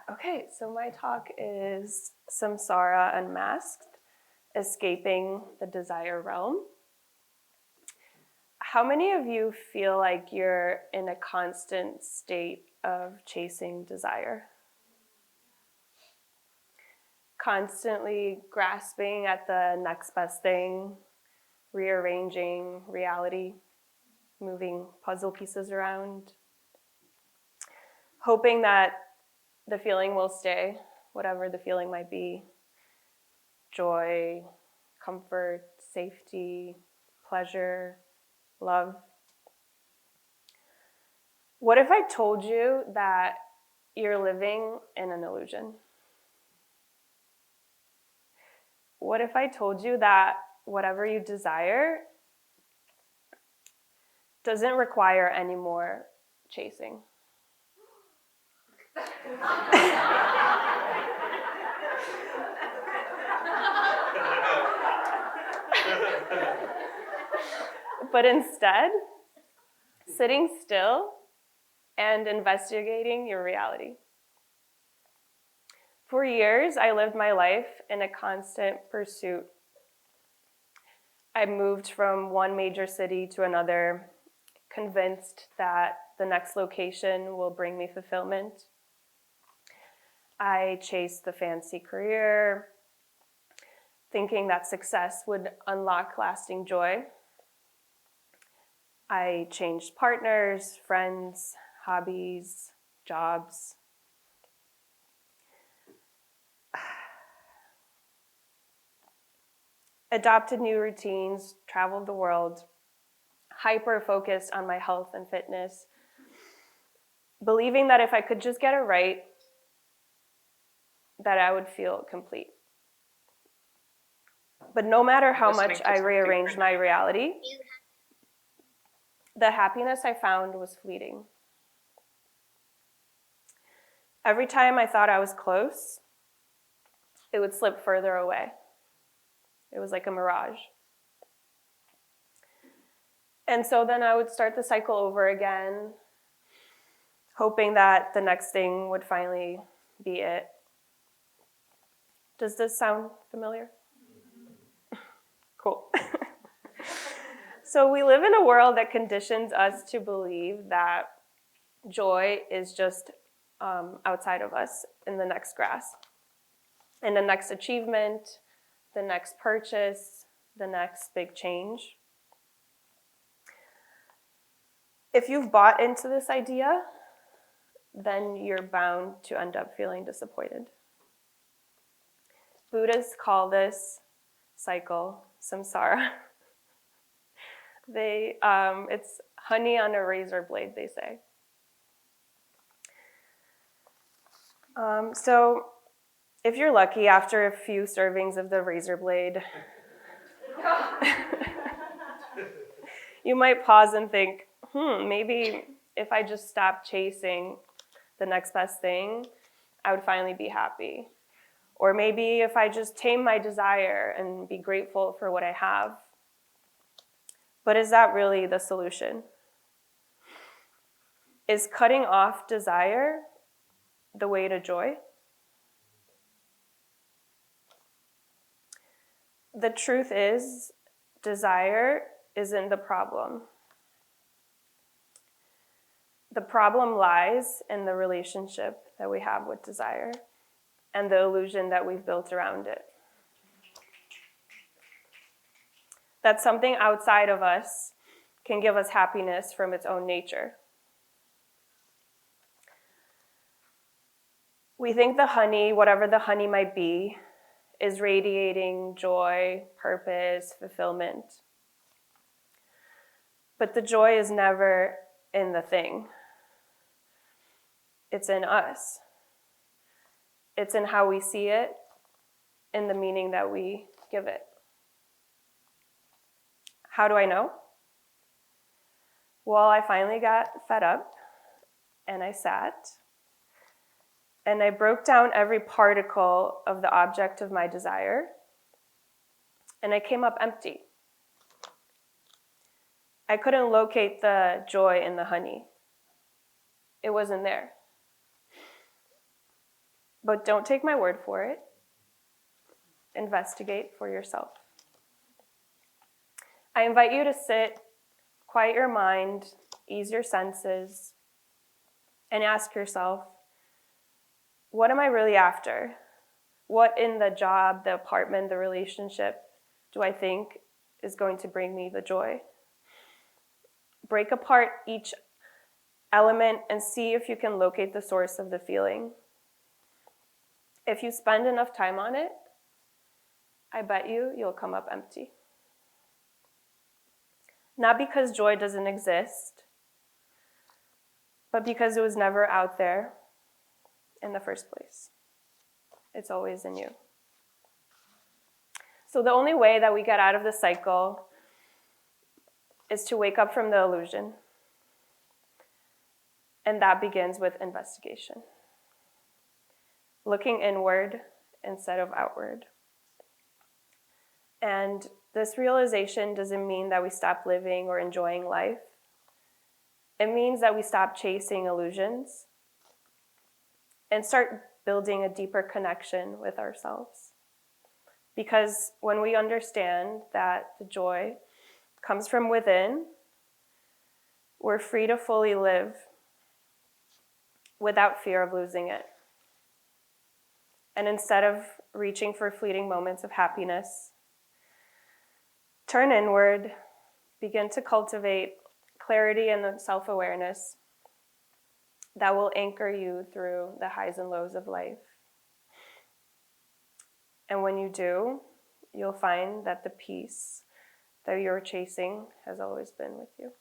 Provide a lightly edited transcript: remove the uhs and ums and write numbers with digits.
Okay, so my talk is Samsara Unmasked, Escaping the Desire Realm. How many of you feel like you're in a constant state of chasing desire? Constantly grasping at the next best thing, rearranging reality, moving puzzle pieces around, hoping that the feeling will stay, whatever the feeling might be. Joy, comfort, safety, pleasure, love. What if I told you that you're living in an illusion? What if I told you that whatever you desire doesn't require any more chasing? But instead, sitting still and investigating your reality. For years, I lived my life in a constant pursuit. I moved from one major city to another, convinced that the next location will bring me fulfillment. I chased the fancy career, thinking that success would unlock lasting joy. I changed partners, friends, hobbies, jobs. Adopted new routines, traveled the world, hyper-focused on my health and fitness, believing that if I could just get it right, that I would feel complete. But no matter how much I rearranged my reality, the happiness I found was fleeting. Every time I thought I was close, it would slip further away. It was like a mirage. And so then I would start the cycle over again, hoping that the next thing would finally be it. Does this sound familiar? Cool. So we live in a world that conditions us to believe that joy is just outside of us, in the next grasp, in the next achievement, the next purchase, the next big change. If you've bought into this idea, then you're bound to end up feeling disappointed. Buddhists call this cycle samsara. It's honey on a razor blade, they say. So if you're lucky, after a few servings of the razor blade, you might pause and think, maybe if I just stopped chasing the next best thing, I would finally be happy. Or maybe if I just tame my desire and be grateful for what I have. But is that really the solution? Is cutting off desire the way to joy? The truth is, desire isn't the problem. The problem lies in the relationship that we have with desire and the illusion that we've built around it. That something outside of us can give us happiness from its own nature. We think the honey, whatever the honey might be, is radiating joy, purpose, fulfillment. But the joy is never in the thing. It's in us. It's in how we see it, in the meaning that we give it. How do I know? Well, I finally got fed up, and I sat, and I broke down every particle of the object of my desire, and I came up empty. I couldn't locate the joy in the honey. It wasn't there. But don't take my word for it. Investigate for yourself. I invite you to sit, quiet your mind, ease your senses, and ask yourself, what am I really after? What in the job, the apartment, the relationship do I think is going to bring me the joy? Break apart each element and see if you can locate the source of the feeling. If you spend enough time on it, I bet you'll come up empty. Not because joy doesn't exist, but because it was never out there in the first place. It's always in you. So the only way that we get out of the cycle is to wake up from the illusion. And that begins with investigation. Looking inward instead of outward. And this realization doesn't mean that we stop living or enjoying life. It means that we stop chasing illusions and start building a deeper connection with ourselves. Because when we understand that the joy comes from within, we're free to fully live without fear of losing it. And instead of reaching for fleeting moments of happiness, turn inward, begin to cultivate clarity and self-awareness that will anchor you through the highs and lows of life. And when you do, you'll find that the peace that you're chasing has always been with you.